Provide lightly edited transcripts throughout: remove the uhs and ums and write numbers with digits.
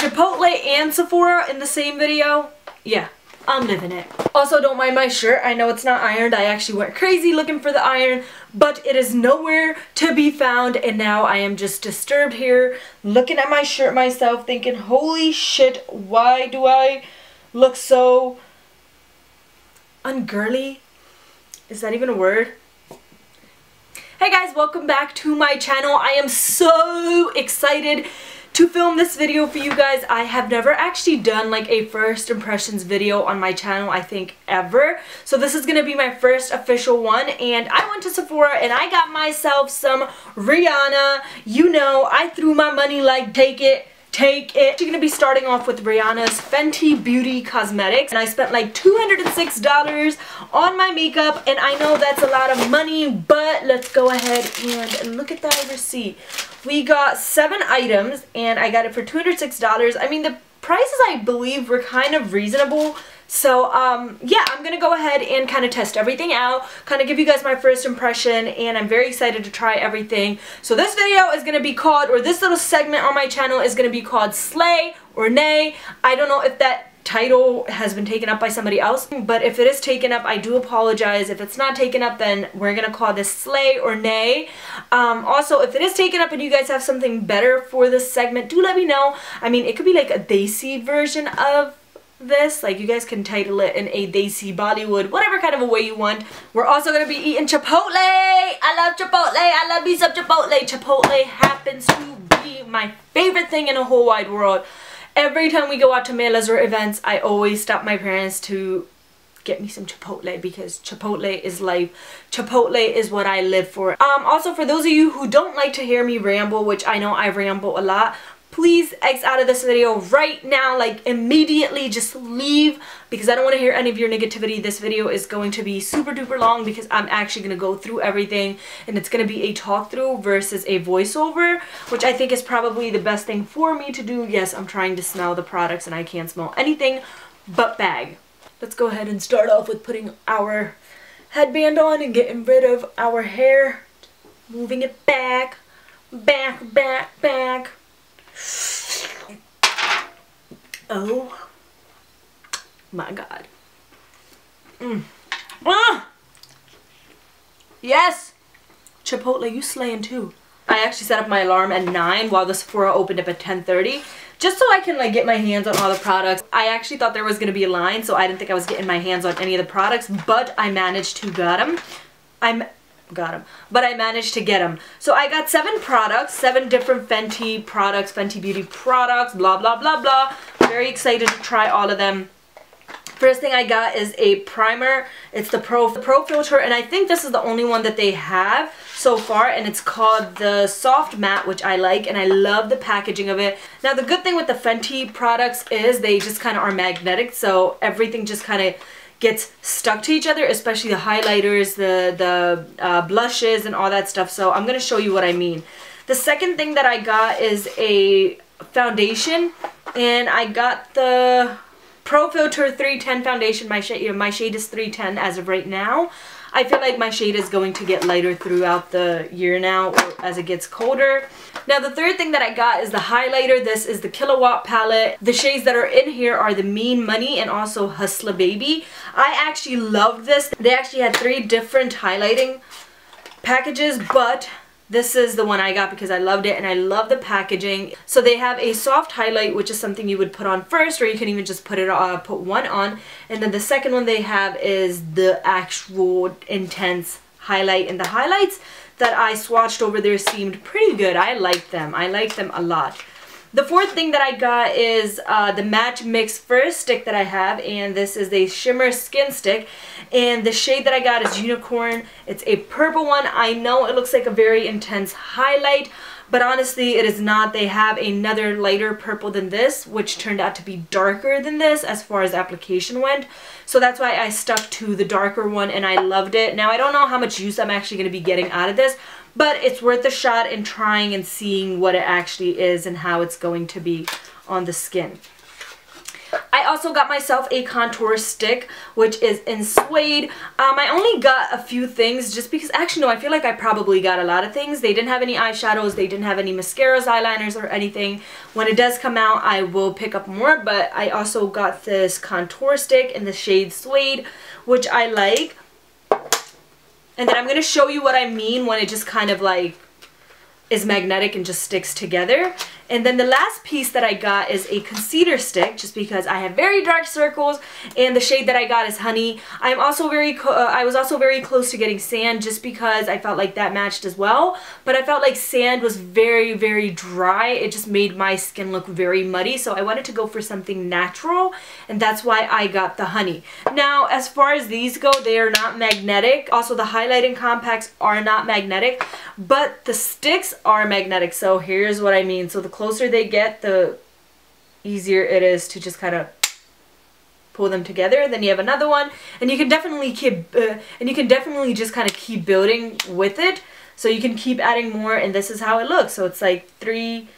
Chipotle and Sephora in the same video. Yeah, I'm living it. Also, don't mind my shirt. I know it's not ironed. I actually went crazy looking for the iron, but it is nowhere to be found, and now I am just disturbed here looking at my shirt myself thinking, holy shit, why do I look so ungirly? Is that even a word? Hey guys, welcome back to my channel. I am so excited to film this video for you guys. I have never actually done like a first impressions video on my channel, I think, ever. So this is gonna be my first official one, and I went to Sephora and I got myself some Rihanna. You know, I threw my money like take it. Take it. You're gonna be starting off with Rihanna's Fenty Beauty Cosmetics, and I spent like $206 on my makeup, and I know that's a lot of money, but let's go ahead and look at that receipt. We got 7 items, and I got it for $206. I mean, the prices I believe were kind of reasonable. So, yeah, I'm going to go ahead and kind of test everything out, kind of give you guys my first impression, and I'm very excited to try everything. So this video is going to be called, or this little segment on my channel is going to be called Slay or Nay. I don't know if that title has been taken up by somebody else, but if it is taken up, I do apologize. If it's not taken up, then we're going to call this Slay or Nay. Also, if it is taken up and you guys have something better for this segment, do let me know. I mean, it could be like a Desi version of this, like you guys can title it in a Desi Bollywood, whatever kind of a way you want. We're also going to be eating Chipotle. I love Chipotle. I love me some Chipotle. Chipotle happens to be my favorite thing in the whole wide world. Every time we go out to melas or events, I always stop my parents to get me some Chipotle, because Chipotle is life. Chipotle is what I live for. Also, for those of you who don't like to hear me ramble, which I know I ramble a lot, please X out of this video right now, like immediately. Just leave, because I don't want to hear any of your negativity. This video is going to be super duper long because I'm actually going to go through everything, and it's going to be a talk through versus a voiceover, which I think is probably the best thing for me to do. Yes, I'm trying to smell the products and I can't smell anything but bag. Let's go ahead and start off with putting our headband on and getting rid of our hair, moving it back, back, back, back. Oh my god. Yes! Chipotle, you slaying too. I actually set up my alarm at 9 while the Sephora opened up at 10:30, just so I can like get my hands on all the products. I actually thought there was going to be a line, so I didn't think I was getting my hands on any of the products, but I managed to get them. But I managed to get them. So I got 7 products, 7 different Fenty products, Fenty Beauty products, blah blah blah blah. Very excited to try all of them. First thing I got is a primer. It's the Pro FILT'R, and I think this is the only one that they have so far, and it's called the Soft Matte, which I like, and I love the packaging of it. Now the good thing with the Fenty products is they just kind of are magnetic, so everything just kind of gets stuck to each other, especially the highlighters, the blushes, and all that stuff. So I'm going to show you what I mean. The second thing that I got is a foundation, and I got the Pro FILT'R 310 foundation. My shade is 310 as of right now. I feel like my shade is going to get lighter throughout the year now, or as it gets colder. Now the third thing that I got is the highlighter. This is the KILLAWATT palette. The shades that are in here are the Mean Money and also Hustla Baby. I actually love this. They actually had 3 different highlighting packages, but this is the one I got because I loved it and I love the packaging. So they have a soft highlight, which is something you would put on first, or you can even just put one on. And then the second one they have is the actual intense highlight. And the highlights that I swatched over there seemed pretty good. I liked them. I liked them a lot. The fourth thing that I got is the Match Mix first stick that I have, and this is a Shimmer Skin Stick, and the shade that I got is Unicorn. It's a purple one. I know it looks like a very intense highlight, but honestly it is not. They have another lighter purple than this, which turned out to be darker than this as far as application went. So that's why I stuck to the darker one, and I loved it. Now I don't know how much use I'm actually going to be getting out of this, but it's worth a shot in trying and seeing what it actually is and how it's going to be on the skin. I also got myself a contour stick, which is in Suede. I only got a few things just because, actually no, I feel like I probably got a lot of things. They didn't have any eyeshadows, they didn't have any mascaras, eyeliners, or anything. When it does come out, I will pick up more, but I also got this contour stick in the shade Suede, which I like. And then I'm going to show you what I mean when it just kind of like is magnetic and just sticks together. And then the last piece that I got is a concealer stick, just because I have very dark circles, and the shade that I got is Honey. I was also very close to getting Sand, just because I felt like that matched as well, but I felt like Sand was very, very dry. It just made my skin look very muddy, so I wanted to go for something natural, and that's why I got the Honey. Now, as far as these go, they are not magnetic. Also, the highlighting compacts are not magnetic, but the sticks are magnetic, so here's what I mean. So the closer they get, the easier it is to just kind of pull them together. Then you have another one, and you can definitely just kind of keep building with it. So you can keep adding more, and this is how it looks. So it's like 3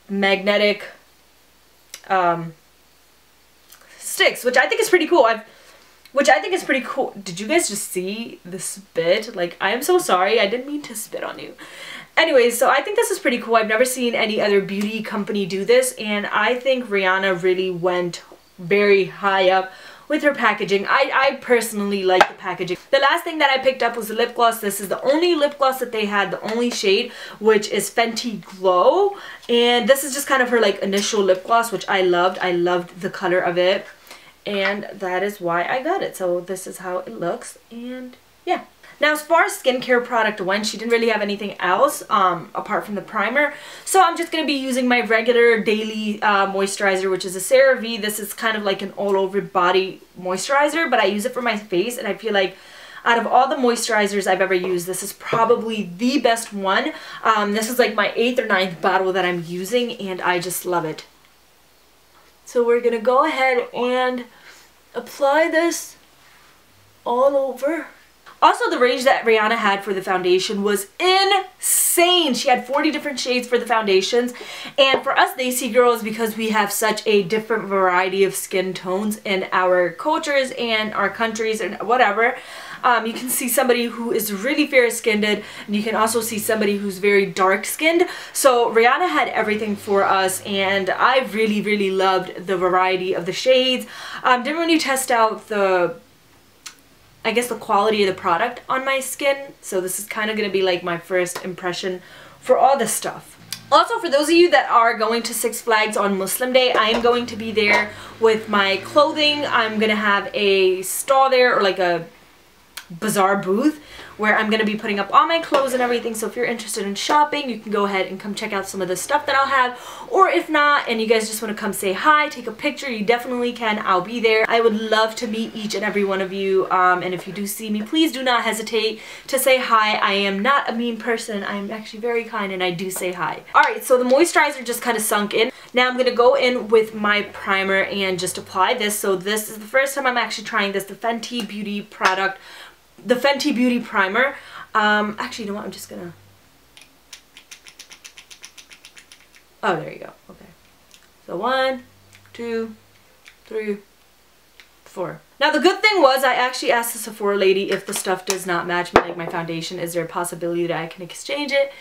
magnetic sticks, which I think is pretty cool. Did you guys just see the spit? Like, I am so sorry. I didn't mean to spit on you. Anyways, so I think this is pretty cool. I've never seen any other beauty company do this, and I think Rihanna really went very high up with her packaging. I personally like the packaging. The last thing that I picked up was the lip gloss. This is the only lip gloss that they had, the only shade, which is Fenty Glow. And this is just kind of her like initial lip gloss, which I loved. I loved the color of it, and that is why I got it. So this is how it looks, and yeah. Now, as far as skincare product went, she didn't really have anything else apart from the primer. So I'm just going to be using my regular daily moisturizer, which is a CeraVe. This is kind of like an all-over body moisturizer, but I use it for my face, and I feel like out of all the moisturizers I've ever used, this is probably the best one. This is like my 8th or 9th bottle that I'm using, and I just love it. So we're going to go ahead and apply this all over. Also, the range that Rihanna had for the foundation was insane. She had 40 different shades for the foundations. And for us Desi girls, because we have such a different variety of skin tones in our cultures and our countries and whatever, you can see somebody who is really fair-skinned, and you can also see somebody who's very dark-skinned. So Rihanna had everything for us, and I really, really loved the variety of the shades. Didn't really test out the quality of the product on my skin, so this is kind of going to be like my first impression for all this stuff. Also, for those of you that are going to Six Flags on Muslim Day, I am going to be there with my clothing. I'm going to have a stall there, or like a bazaar booth, where I'm going to be putting up all my clothes and everything. So if you're interested in shopping, you can go ahead and come check out some of the stuff that I'll have. Or if not, and you guys just want to come say hi, take a picture, you definitely can. I'll be there. I would love to meet each and every one of you. And if you do see me, please do not hesitate to say hi. I am not a mean person. I'm actually very kind, and I do say hi. Alright, so the moisturizer just kind of sunk in. Now I'm going to go in with my primer and just apply this. So this is the first time I'm actually trying this, the Fenty Beauty product. The Fenty Beauty Primer. Actually, you know what? I'm just gonna... Oh, there you go. Okay. So 1, 2, 3, 4. Now, the good thing was I actually asked the Sephora lady, if the stuff does not match me, like my foundation, is there a possibility that I can exchange it?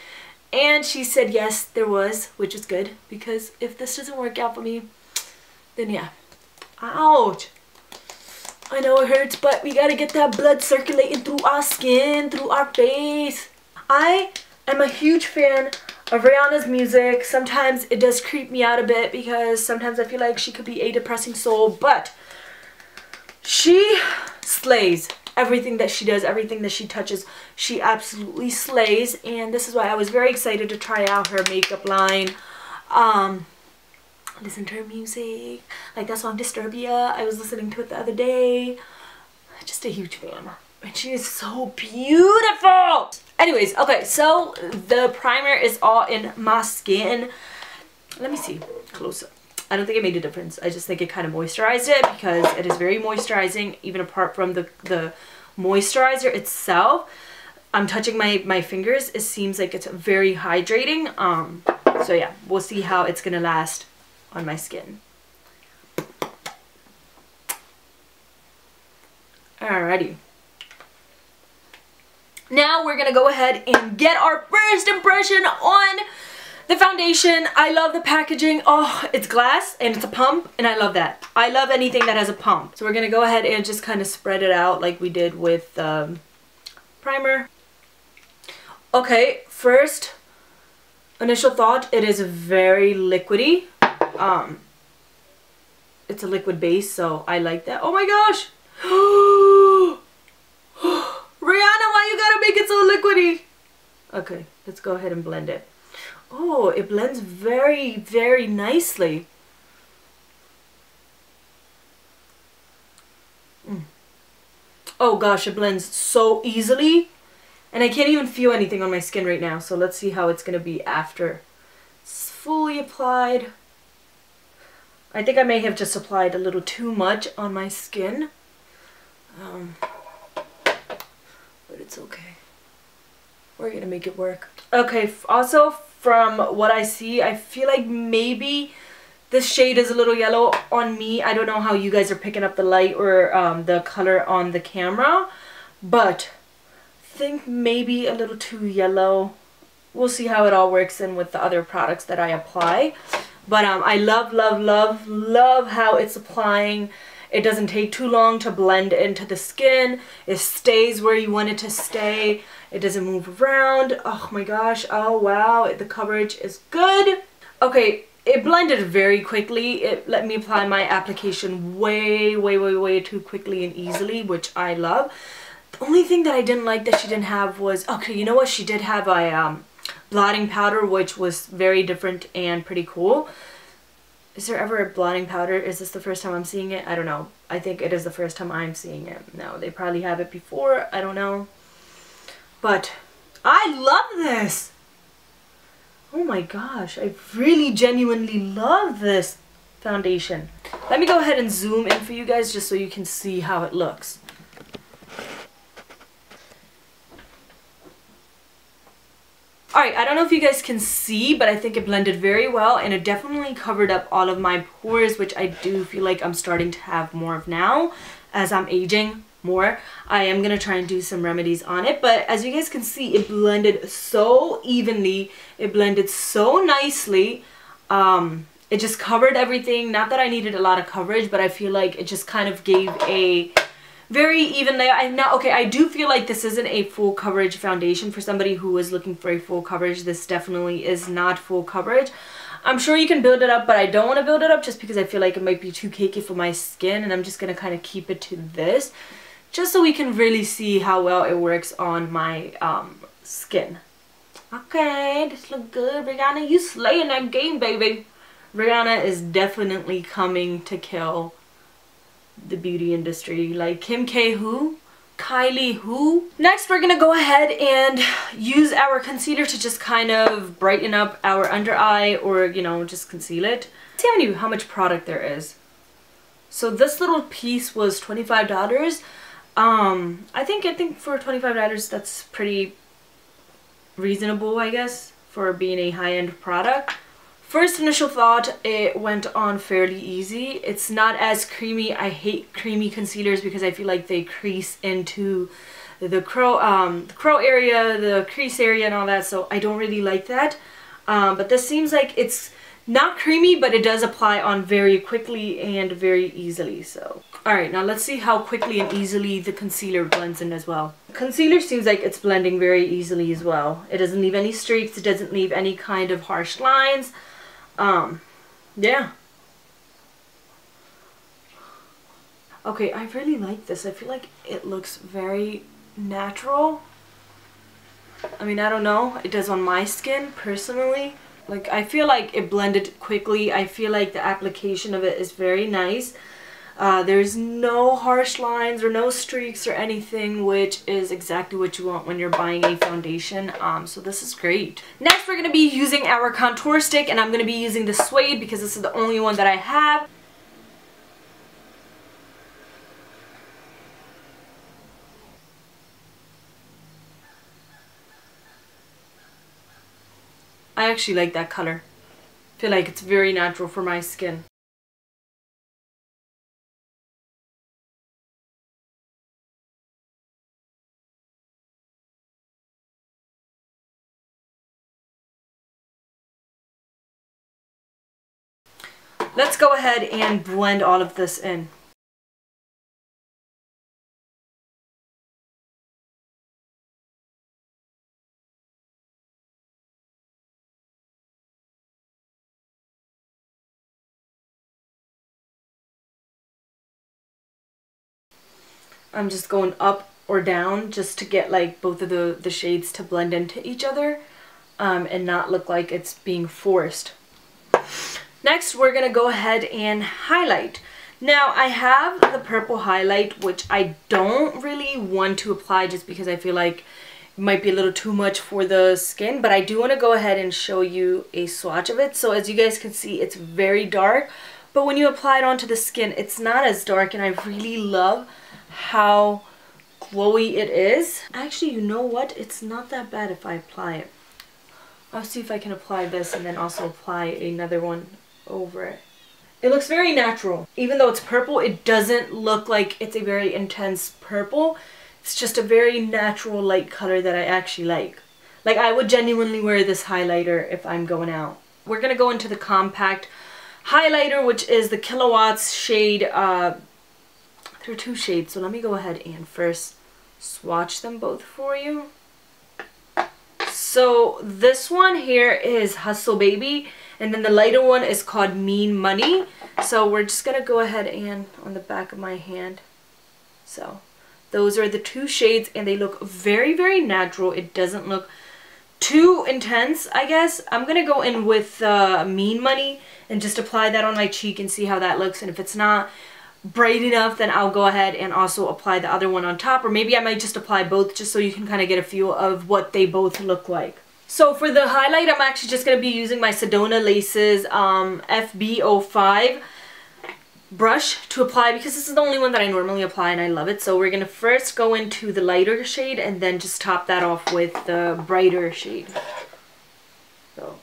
And she said yes, there was, which is good, because if this doesn't work out for me, then yeah. Ouch! I know it hurts, but we gotta get that blood circulating through our skin, through our face. I am a huge fan of Rihanna's music. Sometimes it does creep me out a bit, because sometimes I feel like she could be a depressing soul, but she slays. Everything that she does, everything that she touches, she absolutely slays. And this is why I was very excited to try out her makeup line. Listen to her music, like that song Disturbia. I was listening to it the other day. Just a huge fan, and she is so beautiful. Anyways, okay, so the primer is all in my skin. Let me see close up. I don't think it made a difference. I just think it kind of moisturized it, because it is very moisturizing, even apart from the moisturizer itself. I'm touching my fingers. It seems like it's very hydrating. So yeah, we'll see how it's gonna last on my skin. Alrighty. Now we're gonna go ahead and get our first impression on the foundation. I love the packaging. Oh, it's glass and it's a pump, and I love that. I love anything that has a pump. So we're gonna go ahead and just kind of spread it out like we did with primer. Okay, first initial thought, it is very liquidy. It's a liquid base, so I like that. Oh my gosh! Rihanna, why you gotta make it so liquidy? Okay, let's go ahead and blend it. Oh, it blends very, very nicely. Oh gosh, it blends so easily. And I can't even feel anything on my skin right now. So let's see how it's going to be after it's fully applied. I think I may have just applied a little too much on my skin. But it's okay. We're going to make it work. Okay, also from what I see, I feel like maybe this shade is a little yellow on me. I don't know how you guys are picking up the light or the color on the camera. But I think maybe a little too yellow. We'll see how it all works in with the other products that I apply. But I love, love, love, love how it's applying. It doesn't take too long to blend into the skin. It stays where you want it to stay. It doesn't move around. Oh my gosh. Oh wow. The coverage is good. Okay, it blended very quickly. It let me apply my application way, way, way, way too quickly and easily, which I love. The only thing that I didn't like that she didn't have was, okay, you know what? She did have a blotting powder, which was very different and pretty cool. Is there ever a blotting powder? Is this the first time I'm seeing it? I don't know. I think it is the first time I'm seeing it. No, they probably have it before. I don't know. But I love this. Oh my gosh. I really genuinely love this foundation. Let me go ahead and zoom in for you guys just so you can see how it looks. Alright, I don't know if you guys can see, but I think it blended very well, and it definitely covered up all of my pores, which I do feel like I'm starting to have more of now as I'm aging more. I am going to try and do some remedies on it, but as you guys can see, it blended so evenly. It blended so nicely. It just covered everything. Not that I needed a lot of coverage, but I feel like it just kind of gave a very even layer. I do feel like this isn't a full coverage foundation for somebody who is looking for a full coverage. This definitely is not full coverage. I'm sure you can build it up, but I don't want to build it up just because I feel like it might be too cakey for my skin, and I'm just going to kind of keep it to this just so we can really see how well it works on my skin. Okay, this look good. Rihanna, you slaying that game, baby. Rihanna is definitely coming to kill the beauty industry, like Kim K who? Kylie who? Next we're gonna go ahead and use our concealer to just kind of brighten up our under eye, or you know, just conceal it. Let's see how much product there is. So this little piece was $25. I think for $25 that's pretty reasonable, I guess, for being a high-end product. First initial thought, it went on fairly easy. It's not as creamy. I hate creamy concealers because I feel like they crease into the crow area, the crease area and all that, so I don't really like that. But this seems like it's not creamy, but it does apply on very quickly and very easily. So, alright, now let's see how quickly and easily the concealer blends in as well. Concealer seems like it's blending very easily as well. It doesn't leave any streaks, it doesn't leave any kind of harsh lines. Yeah. Okay, I really like this. I feel like it looks very natural. I mean, I don't know. It does on my skin, personally. Like, I feel like it blended quickly. I feel like the application of it is very nice. There's no harsh lines or no streaks or anything, which is exactly what you want when you're buying a foundation. So this is great. Next, we're going to be using our contour stick, and I'm going to be using the Suede because this is the only one that I have. I actually like that color. I feel like it's very natural for my skin. let's go ahead and blend all of this in. I'm just going up or down just to get like both of the shades to blend into each other and not look like it's being forced. Next, we're going to go ahead and highlight. Now, I have the purple highlight, which I don't really want to apply just because I feel like it might be a little too much for the skin, but I do want to go ahead and show you a swatch of it. So as you guys can see, it's very dark, but when you apply it onto the skin, it's not as dark, and I really love how glowy it is. Actually, you know what? It's not that bad if I apply it. I'll see if I can apply this and then also apply another one over it. It looks very natural. Even though it's purple, it doesn't look like it's a very intense purple. It's just a very natural light color that I actually like. Like, I would genuinely wear this highlighter if I'm going out. We're going to go into the compact highlighter, which is the KILLAWATT's shade. There are 2 shades, so let me go ahead and first swatch them both for you. So this one here is Hustle Baby, and then the lighter one is called Mean Money. So we're just gonna go ahead and on the back of my hand. So those are the 2 shades, and they look very, very natural. It doesn't look too intense, I guess. I'm gonna go in with Mean Money and just apply that on my cheek and see how that looks. And if it's not bright enough, then I'll go ahead and also apply the other one on top, or maybe I might just apply both just so you can kind of get a feel of what they both look like. So for the highlight, I'm actually just going to be using my Sedona Laces FB05 brush to apply, because this is the only one that I normally apply and I love it. So we're going to first go into the lighter shade and then just top that off with the brighter shade. So,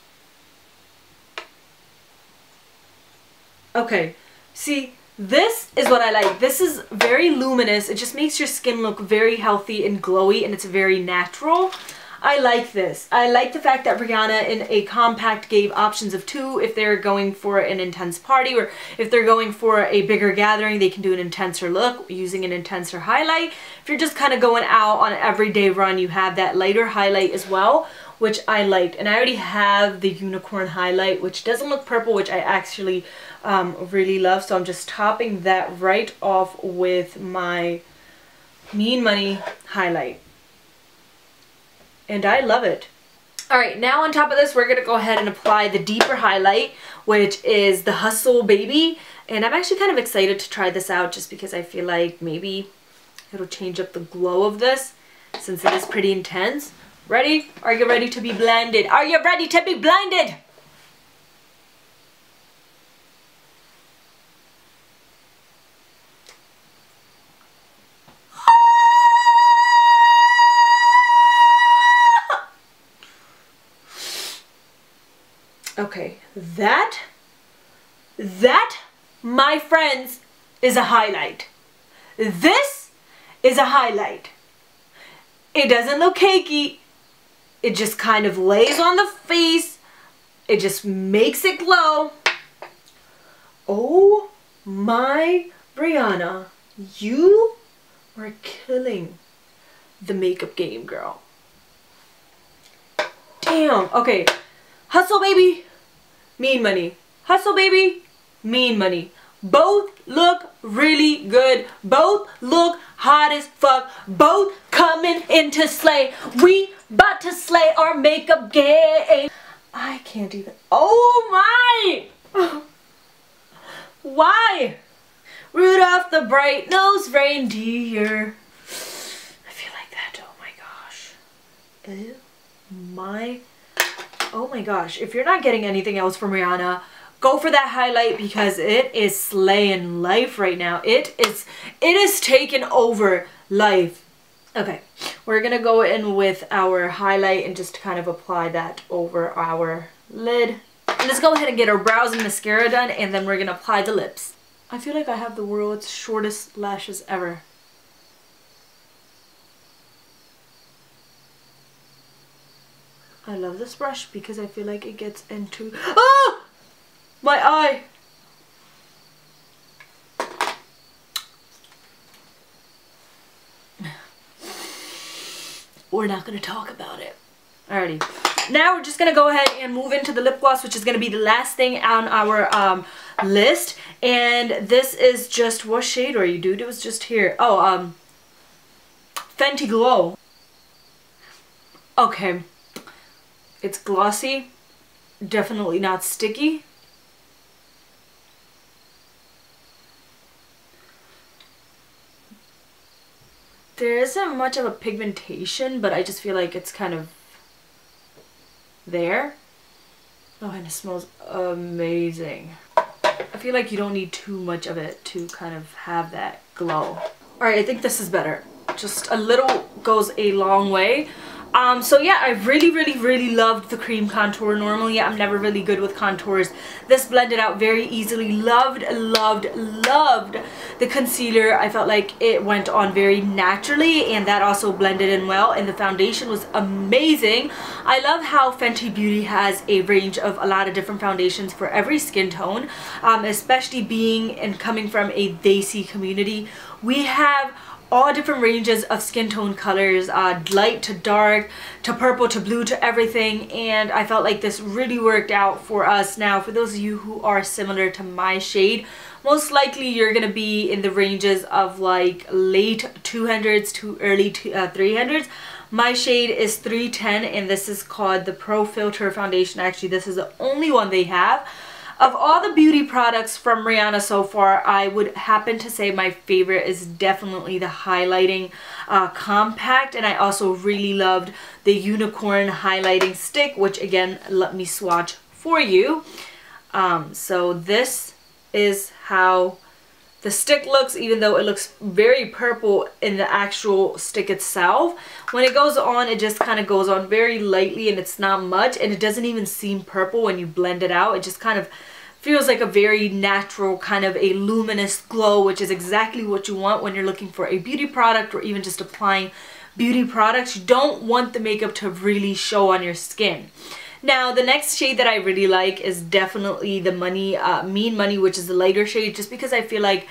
okay, see, this is what I like. This is very luminous. It just makes your skin look very healthy and glowy, and it's very natural. I like this. I like the fact that Rihanna in a compact gave options of 2 if they're going for an intense party, or if they're going for a bigger gathering, they can do an intenser look using an intenser highlight. If you're just kind of going out on an everyday run, you have that lighter highlight as well, which I liked. And I already have the unicorn highlight, which doesn't look purple, which I actually really love. So I'm just topping that right off with my Mean Money highlight. And I love it. Alright, now on top of this, we're going to go ahead and apply the deeper highlight, which is the Hustle Baby. And I'm actually kind of excited to try this out just because I feel like maybe it'll change up the glow of this since it is pretty intense. Ready? Are you ready to be blinded? Are you ready to be blinded? Okay, that, my friends, is a highlight. This is a highlight. It doesn't look cakey. It just kind of lays on the face. It just makes it glow. Oh my Rihanna, you are killing the makeup game, girl. Damn. Okay. Hustle Baby, Mean Money. Hustle Baby, Mean Money. Both look really good. Both look hot as fuck. Both coming into slay. We about to slay our makeup game. I can't even. Oh my! Why? Rudolph the bright-nosed reindeer. I feel like that. Oh my gosh. Oh my gosh. If you're not getting anything else from Rihanna, go for that highlight because it is slaying life right now. It is taking over life. Okay, we're gonna go in with our highlight and just kind of apply that over our lid. And let's go ahead and get our brows and mascara done, and then we're gonna apply the lips. I feel like I have the world's shortest lashes ever. I love this brush because I feel like it gets into... Ah! My eye! we're not going to talk about it. Alrighty. Now we're just going to go ahead and move into the lip gloss, which is going to be the last thing on our list. And this is just, what shade are you, dude? It was just here. Oh, Fenty Glow. Okay. It's glossy. Definitely not sticky. There isn't much of a pigmentation, but I just feel like it's kind of there. Oh, and it smells amazing. I feel like you don't need too much of it to kind of have that glow. Alright, I think this is better. Just a little goes a long way. So yeah, I really loved the cream contour. Normally I'm never really good with contours. This blended out very easily. Loved the concealer. I felt like it went on very naturally, and that also blended in well, and the foundation was amazing. I love how Fenty Beauty has a range of a lot of different foundations for every skin tone, especially being and coming from a Desi community. We have all different ranges of skin tone colors, light to dark, to purple, to blue, to everything, and I felt like this really worked out for us. Now, for those of you who are similar to my shade, most likely you're gonna be in the ranges of like late 200s to early 300s. My shade is 310, and this is called the Pro FILT'R foundation. Actually, this is the only one they have. Of all the beauty products from Rihanna so far, I would happen to say my favorite is definitely the highlighting compact, and I also really loved the unicorn highlighting stick, which again, let me swatch for you. So this is how the stick looks, even though it looks very purple in the actual stick itself. When it goes on, it just kind of goes on very lightly, and it's not much, and it doesn't even seem purple when you blend it out. It just kind of feels like a very natural, kind of a luminous glow, which is exactly what you want when you're looking for a beauty product or even just applying beauty products. You don't want the makeup to really show on your skin. Now, the next shade that I really like is definitely the Mean Money, which is the lighter shade, just because I feel like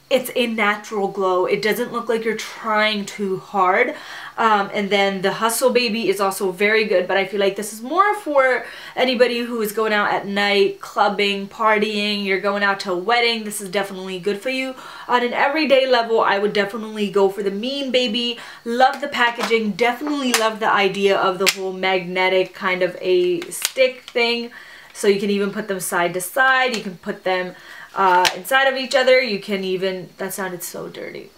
it's a natural glow. It doesn't look like you're trying too hard. And then the Hustle Baby is also very good, but I feel like this is more for anybody who is going out at night, clubbing, partying, you're going out to a wedding. This is definitely good for you. On an everyday level, I would definitely go for the Mean Baby. Love the packaging, definitely love the idea of the whole magnetic kind of a stick thing. So you can even put them side to side, you can put them inside of each other, you can even, that sounded so dirty.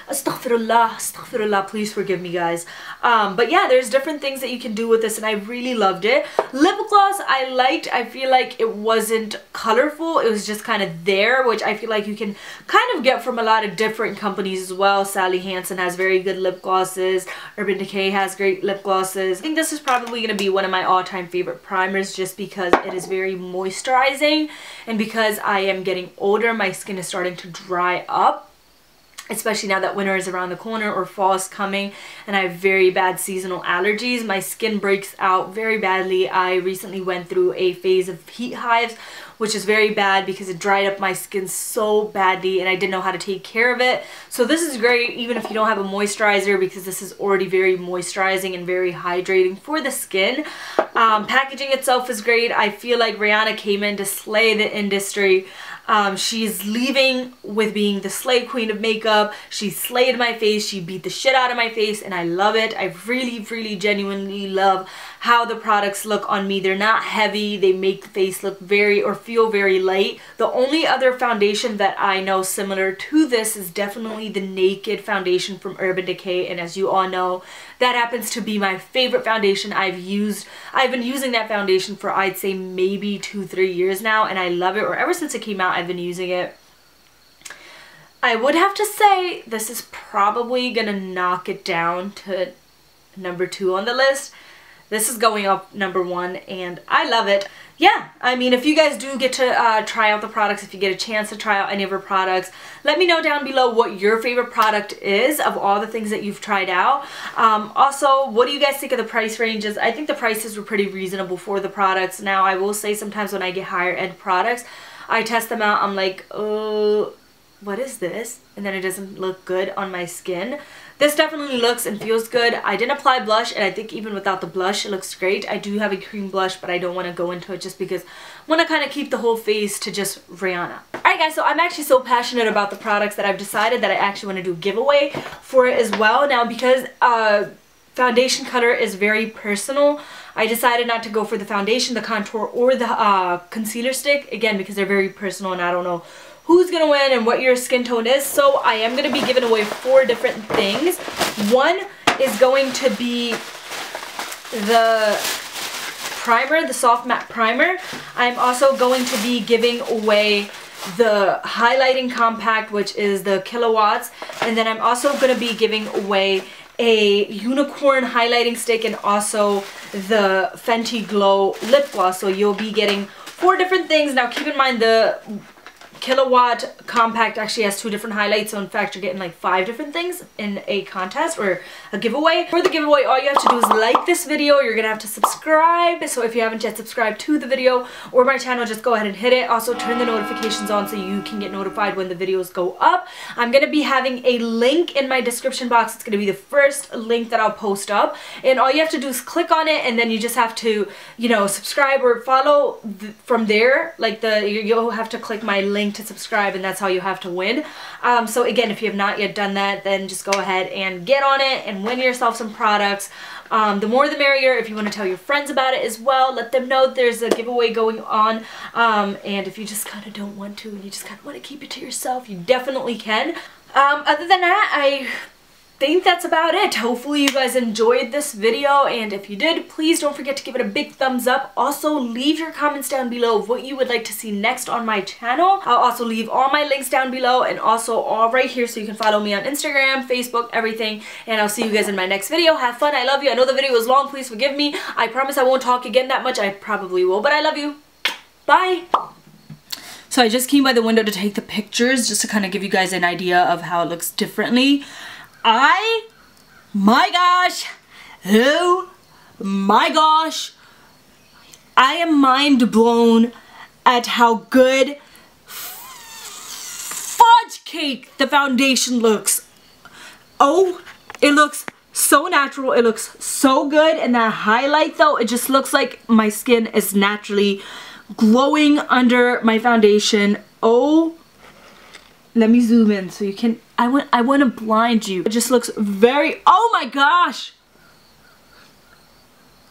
Astaghfirullah, astaghfirullah, please forgive me, guys. But yeah, there's different things that you can do with this, and I really loved it. Lip gloss I liked. I feel like it wasn't colorful. It was just kind of there, which I feel like you can kind of get from a lot of different companies as well. Sally Hansen has very good lip glosses. Urban Decay has great lip glosses. I think this is probably going to be one of my all-time favorite primers, just because it is very moisturizing, and because I am getting older, my skin is starting to dry up. Especially now that winter is around the corner or fall is coming, and I have very bad seasonal allergies. My skin breaks out very badly. I recently went through a phase of heat hives, which is very bad because it dried up my skin so badly, and I didn't know how to take care of it. So this is great even if you don't have a moisturizer, because this is already very moisturizing and very hydrating for the skin. Packaging itself is great. I feel like Rihanna came in to slay the industry. She's leaving with being the slay queen of makeup. She slayed my face. She beat the shit out of my face, and I love it. I really genuinely love how the products look on me. They're not heavy. They make the face look very, or feel very light. The only other foundation that I know similar to this is definitely the Naked foundation from Urban Decay, and as you all know, that happens to be my favorite foundation I've used. I've been using that foundation for, I'd say, maybe 2-3 years now, and I love it. Or ever since it came out, I've been using it. I would have to say this is probably gonna knock it down to number 2 on the list. This is going up number 1, and I love it. Yeah, I mean, if you guys do get to try out the products, if you get a chance to try out any of our products, let me know down below what your favorite product is of all the things that you've tried out. Also, what do you guys think of the price ranges? I think the prices were pretty reasonable for the products. Now, I will say sometimes when I get higher end products, I test them out, I'm like, oh, what is this? And then it doesn't look good on my skin. This definitely looks and feels good. I didn't apply blush, and I think even without the blush it looks great. I do have a cream blush, but I don't want to go into it just because I want to kind of keep the whole face to just Rihanna. Alright guys, so I'm actually so passionate about the products that I've decided that I actually want to do a giveaway for it as well. Now because foundation color is very personal, I decided not to go for the foundation, the contour, or the concealer stick, again because they're very personal and I don't know who's gonna win and what your skin tone is. So I am gonna be giving away 4 different things. One is going to be the primer, the soft matte primer. I'm also going to be giving away the highlighting compact, which is the KILLAWATT, and then I'm also going to be giving away a unicorn highlighting stick and also the Fenty Glow lip gloss. So you'll be getting 4 different things. Now keep in mind the KILLAWATT compact actually has 2 different highlights, so in fact you're getting like 5 different things in a contest or a giveaway. For the giveaway, all you have to do is like this video. You're gonna have to subscribe, so if you haven't yet subscribed to the video or my channel, just go ahead and hit it. Also turn the notifications on so you can get notified when the videos go up. I'm gonna be having a link in my description box. It's gonna be the first link that I'll post up, and all you have to do is click on it, and then you just have to, you know, subscribe or follow from there. Like you'll have to click my link to subscribe, and that's how you have to win. So again, if you have not yet done that, then just go ahead and get on it and win yourself some products. The more the merrier. If you want to tell your friends about it as well, let them know there's a giveaway going on. And if you just kind of don't want to and you just kind of want to keep it to yourself, you definitely can. Other than that, I think that's about it. Hopefully you guys enjoyed this video, and if you did, please don't forget to give it a big thumbs up. Also leave your comments down below of what you would like to see next on my channel. I'll also leave all my links down below and also all right here so you can follow me on Instagram, Facebook, everything, and I'll see you guys in my next video. Have fun. I love you. I know the video was long. Please forgive me. I promise I won't talk again that much. I probably will, but I love you. Bye. So I just came by the window to take the pictures just to kind of give you guys an idea of how it looks differently. My gosh, oh my gosh, I am mind blown at how good fudge cake the foundation looks. Oh, it looks so natural, it looks so good, and that highlight though, it just looks like my skin is naturally glowing under my foundation. Oh, let me zoom in so you can, I want to blind you. It just looks very, oh my gosh!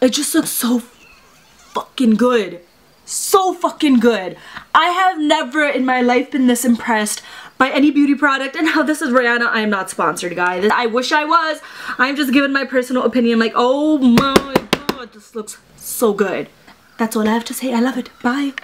It just looks so fucking good. So fucking good. I have never in my life been this impressed by any beauty product, and now this is Rihanna. I am not sponsored, guys. I wish I was. I'm just giving my personal opinion, like, oh my god, this looks so good. That's all I have to say. I love it. Bye.